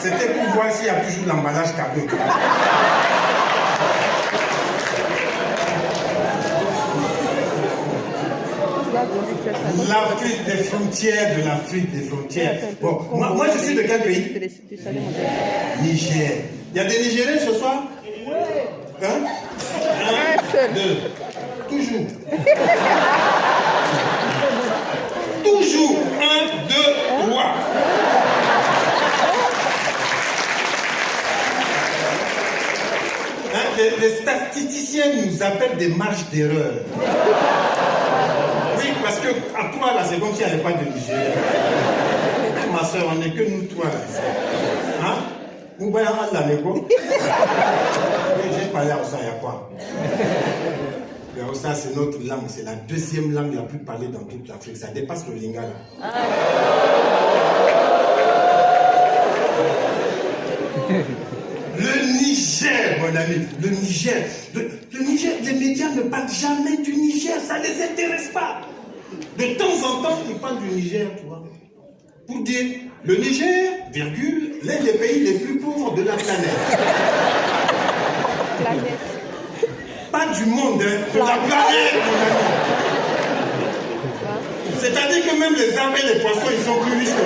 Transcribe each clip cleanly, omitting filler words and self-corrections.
C'était pour voir s'il y a toujours l'emballage cadeau. L'Afrique des frontières de l'Afrique des frontières. Bon, moi je suis de quel pays? Niger. Il y a des Nigériens ce soir? Hein? Un, deux. Toujours. Toujours. Un, deux, trois. Hein, les statisticiens nous appellent des marges d'erreur. Oui, parce que à toi, là, c'est comme s'il n'y avait pas de Nigeria. Ma soeur, on n'est que nous trois, là. Hein? Vous voyez la négo? J'ai parlé à ça, il y a quoi? Le Hausa, c'est notre langue, c'est la deuxième langue la plus parlée dans toute l'Afrique. Ça dépasse le lingala. Le Niger, mon ami, le Niger. Le Niger, les médias ne parlent jamais du Niger, ça ne les intéresse pas. De temps en temps, ils parlent du Niger, tu vois. Pour dire, le Niger, virgule, l'un des pays les plus pauvres de la planète. Pas du monde, hein, de la planète, mon ami. C'est-à-dire que même les arbres et les poissons, ils sont plus riches que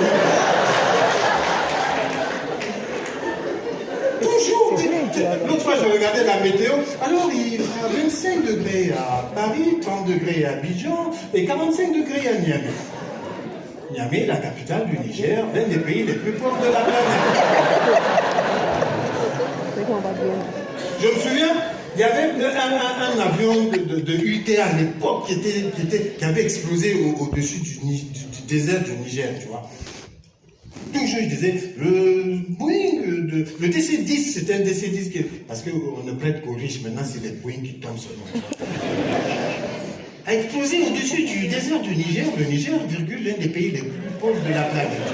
nous. Toujours. L'autre fois, je regardais la météo. Alors, il fera 25 degrés à Paris, 30 degrés à Abidjan et 45 degrés à Niamey. Niamey, la capitale du Niger, l'un des pays les plus pauvres de la planète. Je me souviens, il y avait un avion de UT à l'époque qui avait explosé au-dessus du désert du Niger, tu vois. Toujours, il disait, le Boeing, le DC-10, c'était un DC-10, parce qu'on ne prête qu'aux riches, maintenant c'est les Boeing qui tombent seulement. A explosé au-dessus du désert du Niger, le Niger, virgule, l'un des pays les plus pauvres de la planète.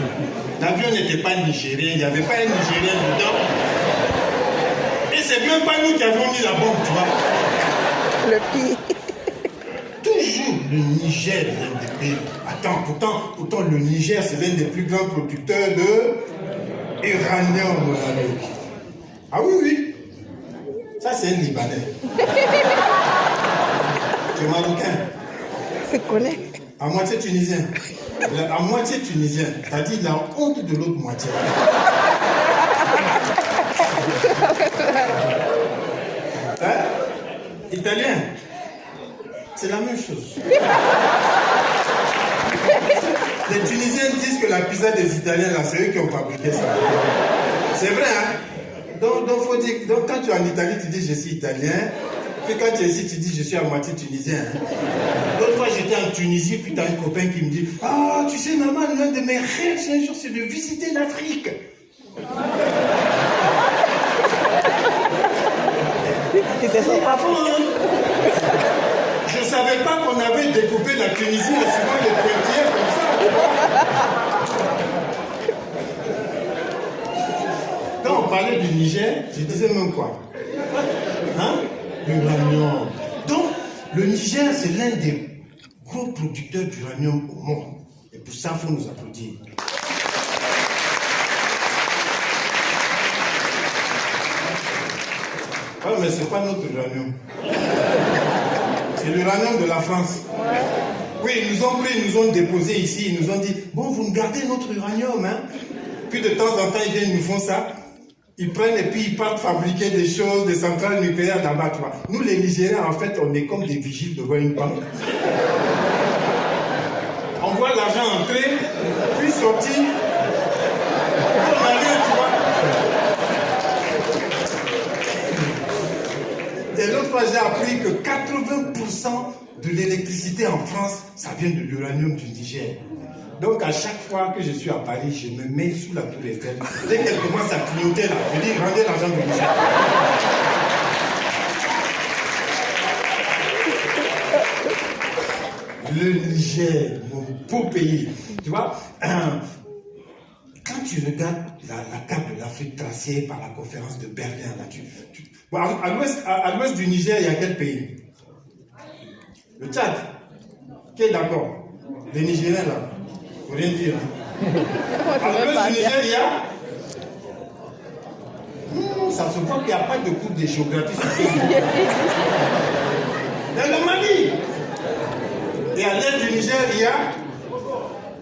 L'avion n'était pas nigérien, il n'y avait pas un Nigérien dedans. Et c'est même pas nous qui avons mis la bombe, tu vois. Le pire. Toujours le Niger, l'un des pays. Attends, pourtant le Niger, c'est l'un des plus grands producteurs de uranium, mon ami. Ah oui, oui. Ça, c'est un Libanais. Tu es marocain. Je connais. À moitié tunisien. À moitié tunisien. C'est-à-dire la honte de l'autre moitié. Hein? Italien. C'est la même chose. Les Tunisiens disent que la pizza des Italiens, là, c'est eux qui ont fabriqué ça. C'est vrai, hein? Donc, faut dire, donc, quand tu es en Italie, tu dis je suis italien. Puis quand tu es ici, tu dis je suis à moitié tunisien. Hein? L'autre fois, j'étais en Tunisie, puis tu as un copain qui me dit ah, tu sais, maman, l'un de mes rêves, un jour, c'est de visiter l'Afrique. C'était son papa. Je ne savais pas qu'on avait découpé la Tunisie en suivant les pointillés comme ça. Quand on parlait du Niger, je disais même quoi? Hein? L'uranium. Donc, le Niger, c'est l'un des gros producteurs d'uranium au monde. Et pour ça, il faut nous applaudir. Oui, mais ce n'est pas notre uranium. C'est l'uranium de la France. Oui, ils nous ont pris, ils nous ont déposé ici, ils nous ont dit, bon, vous me gardez notre uranium, hein. Puis de temps en temps, ils viennent, ils nous font ça. Ils prennent et puis ils partent fabriquer des choses, des centrales nucléaires là-bas, tu vois. Nous, les Nigériens, en fait, on est comme des vigiles devant une banque. On voit l'argent entrer, puis sortir. On a rien, tu vois. Et l'autre fois, j'ai appris que 80% de l'électricité en France, ça vient de l'uranium du Niger. Donc, à chaque fois que je suis à Paris, je me mets sous la tour Eiffel. Dès qu'elle commence à clignoter là, je dis, rendez l'argent du Niger. Le Niger, mon beau pays. Tu vois, quand tu regardes la carte de l'Afrique tracée par la conférence de Berlin, là, bon, à l'ouest du Niger, il y a quel pays? Le Tchad. Qui est d'accord? Les Nigériens, là. Il ne faut rien dire. À l'ouest du Niger, il y a ça se voit qu'il n'y a pas de cours de géographie sur Facebook. Dans le Mali. Et à l'est du Niger, il y a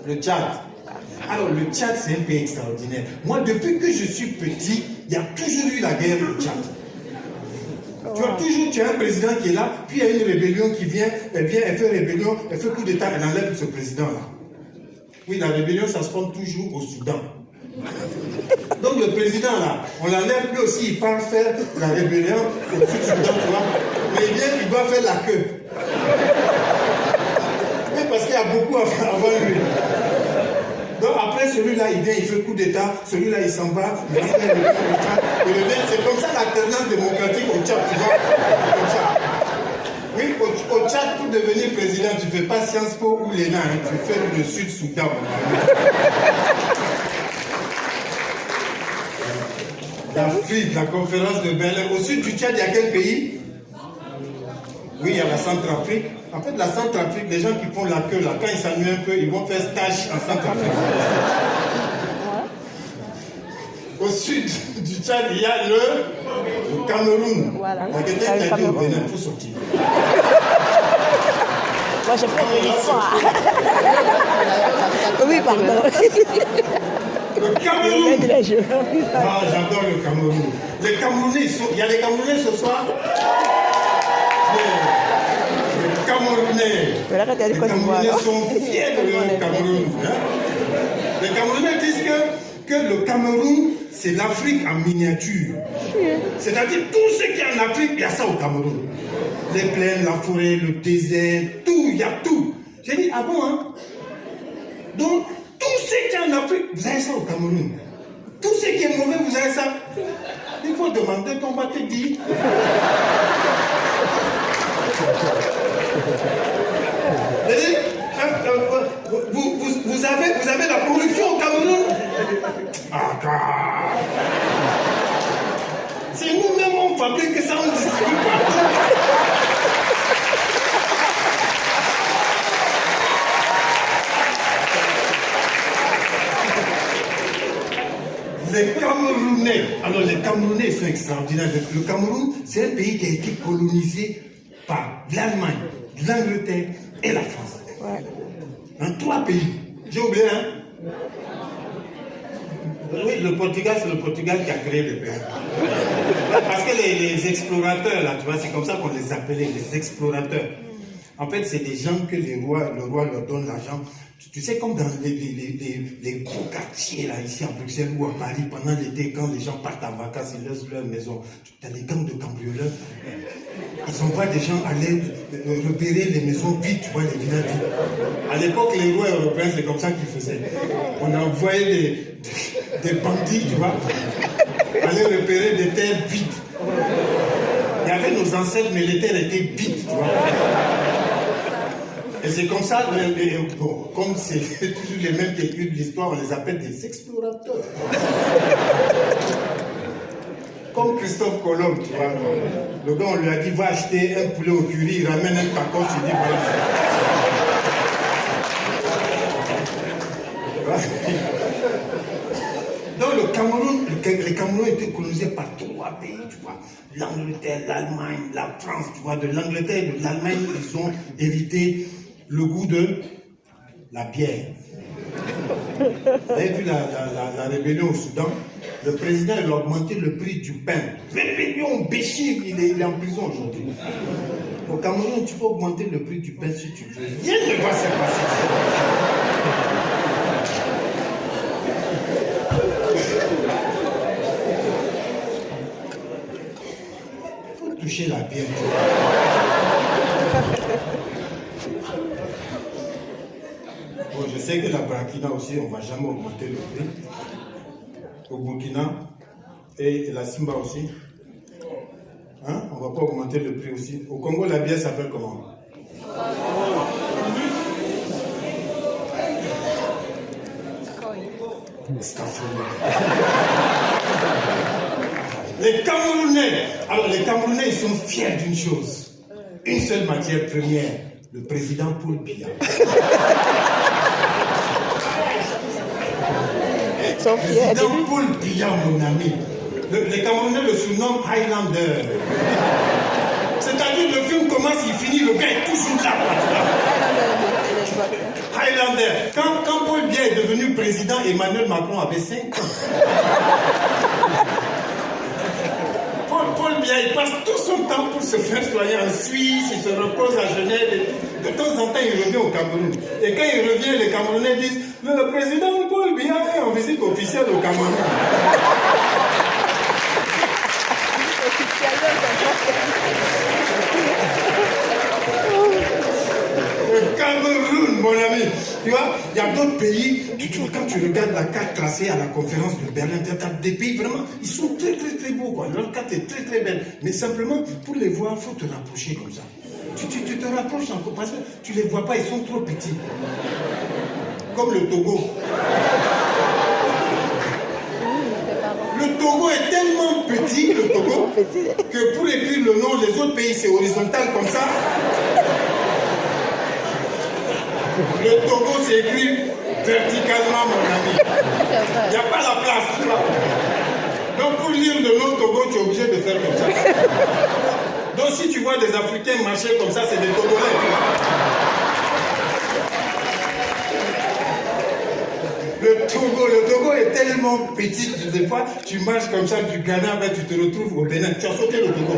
le Tchad. Alors, le Tchad, c'est un pays extraordinaire. Moi, depuis que je suis petit, il y a toujours eu la guerre au Tchad. Tu as un président qui est là, puis il y a une rébellion qui vient, elle fait rébellion, elle fait coup d'État, elle enlève ce président-là. Oui, la rébellion, ça se forme toujours au Soudan. Donc le président là, on l'enlève, lui aussi il part faire la rébellion au Sud-Soudan, tu vois. Mais il vient, il doit faire la queue. Mais parce qu'il y a beaucoup avant lui. Donc après celui-là, il vient, il fait coup d'État, celui-là il s'en va, il va faire le Tchad, il revient. C'est comme ça l'alternance démocratique au Tchad, tu vois. Comme ça. Oui, au Tchad, pour devenir président, tu ne fais pas Sciences Po ou l'ENA, hein, tu fais le Sud-Soudan. L'Afrique, la conférence de Berlin. Au sud du Tchad, il y a quel pays? Oui, il y a la Centrafrique. En fait, la Centrafrique, les gens qui font la queue, là, quand ils s'ennuient un peu, ils vont faire stage en Centrafrique. Au sud du Tchad, il y a le Cameroun. Voilà. Il y a quelqu'un qui a dit au Bénin, il faut sortir. Moi, je fais de l'histoire. Oui, pardon. Le Cameroun. Ah, j'adore le Cameroun. Les Camerounais, il y a les Camerounais ce soir. Les Camerounais. Les Camerounais sont fiers de leur Cameroun. Hein? Les Camerounais disent que le Cameroun, c'est l'Afrique en miniature. C'est-à-dire tout ce qui est en Afrique, il y a ça au Cameroun. Les plaines, la forêt, le désert, tout, il y a tout. J'ai dit, ah bon, hein? Donc, tout ce qui est en Afrique, vous avez ça au Cameroun. Tout ce qui est mauvais, vous avez ça. Il faut demander qu'on va te dire. Vous avez la pollution au Cameroun. Ah, c'est nous-mêmes on fabrique ça, on distribue partout. Les Camerounais, alors les Camerounais sont extraordinaires. Le Cameroun, c'est un pays qui a été colonisé par l'Allemagne, l'Angleterre et la France. Ouais. En 3 pays. J'ai oublié, hein? Oui, le Portugal, c'est le Portugal qui a créé le pays. Parce que les explorateurs, là, tu vois, c'est comme ça qu'on les appelait, les explorateurs. En fait, c'est des gens que le roi leur donne l'argent. Tu sais, comme dans les beaux quartiers, là, ici à Bruxelles ou à Paris, pendant l'été, quand les gens partent en vacances, ils laissent leur maison. Tu as des gangs de cambrioleurs. Ils envoient des gens aller repérer les maisons vides, tu vois, les villages vides. À l'époque, les rois européens, c'est comme ça qu'ils faisaient. On envoyait des bandits, tu vois, aller repérer des terres vides. Il y avait nos ancêtres, mais les terres étaient vides, tu vois. Et c'est comme ça, bon, comme c'est toujours les mêmes qui écrivent l'histoire, on les appelle des explorateurs. Comme Christophe Colomb, tu vois. Le gars, on lui a dit, va acheter un poulet au curry, il ramène un tacos, il dit, voilà. Donc le Cameroun, les Camerounais étaient colonisés par 3 pays, tu vois. L'Angleterre, l'Allemagne, la France, tu vois. De l'Angleterre et de l'Allemagne, ils ont hérité le goût de la bière. Vous avez vu la rébellion au Soudan? Le président il a augmenté le prix du pain. Rébellion, Béchir, il est en prison aujourd'hui. Au Cameroun, tu peux augmenter le prix du pain si tu veux. Rien ne va se passer. Il faut toucher la bière. Bon, je sais que la Burkina aussi, on ne va jamais augmenter le prix. Au Burkina et la Simba aussi. Hein? On ne va pas augmenter le prix aussi. Au Congo, la bière s'appelle comment? Les Camerounais. Alors les Camerounais, ils sont fiers d'une chose. Une seule matière première. Le président Paul Biya. Sont fiers de Président lui. Paul Biya, mon ami. les Camerounais le surnomment Highlander. C'est-à-dire le film commence, il finit, le gars est toujours là. Highlander. Quand Paul Biya est devenu président, Emmanuel Macron avait 5 ans. Paul Biya, il passe tout son temps pour se faire soigner en Suisse, il se repose à Genève. De temps en temps, il revient au Cameroun. Et quand il revient, les Camerounais disent le président Paul Biya est en visite officielle au Cameroun. Le Cameroun, mon ami. Tu vois, il y a d'autres pays, quand tu regardes la carte tracée à la conférence de Berlin, tu as des pays vraiment, ils sont très très très beaux, quoi. Leur carte est très très belle. Mais simplement, pour les voir, il faut te rapprocher comme ça. Tu te rapproches encore parce que tu ne les vois pas, ils sont trop petits. Comme le Togo. Le Togo est tellement petit, le Togo, que pour écrire le nom des autres pays, c'est horizontal comme ça. Le Togo s'écrit verticalement, mon ami. Il n'y a pas la place, tu vois. Donc pour lire le nom Togo, tu es obligé de faire comme ça. Donc si tu vois des Africains marcher comme ça, c'est des Togolais, tu vois. Le Togo est tellement petit, des fois, tu marches comme ça du Ghana, ben, tu te retrouves au Bénin. Tu as sauté le Togo.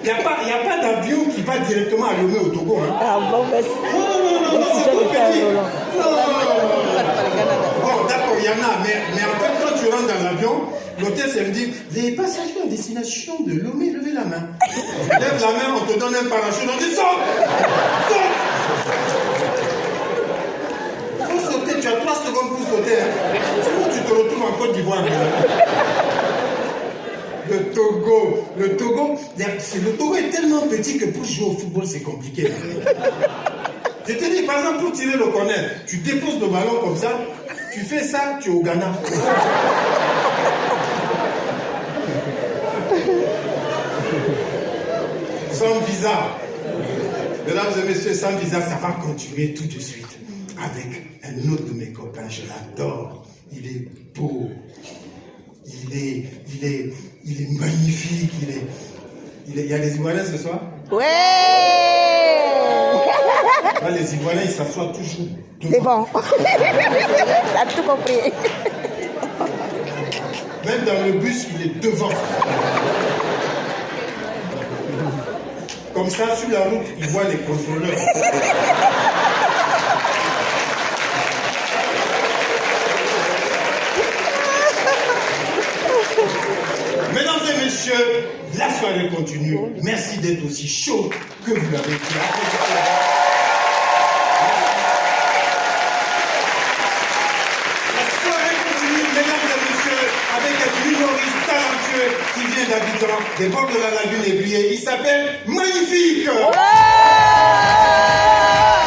Il n'y a pas d'avion qui va directement à Lomé au Togo. Hein. Ah bon, merci. Non, c'est trop petit. Bon, d'accord, il y en a, mais en fait, quand tu rentres dans l'avion, l'hôtesse, elle dit, les passagers en destination de Lomé, levez la main. Tu lèves la main, on te donne un parachute, on dit, saute. Il faut sauter, tu as 3 secondes pour sauter. Hein. Sinon, tu te retrouves en Côte d'Ivoire. Le Togo est tellement petit que pour jouer au football, c'est compliqué. Je te dis, par exemple, pour tirer le corner, tu déposes le ballon comme ça, tu fais ça, tu es au Ghana. Sans visa. Mesdames et messieurs, sans visa, ça va continuer tout de suite. Avec un autre de mes copains, je l'adore. Il est beau. Il est magnifique, il y a des Ivoiriens ce soir? Ouais. Là, les Ivoiriens, ils s'assoient toujours devant. T'as tout compris. Même dans le bus, il est devant. Comme ça, sur la route, il voit les contrôleurs. Mesdames et messieurs, la soirée continue. Merci d'être aussi chaud que vous l'avez été. La soirée continue, mesdames et messieurs, avec un humoriste talentueux qui vient d'Abidjan, des bords de la lagune ébriée. Il s'appelle Magnifique. Ouais.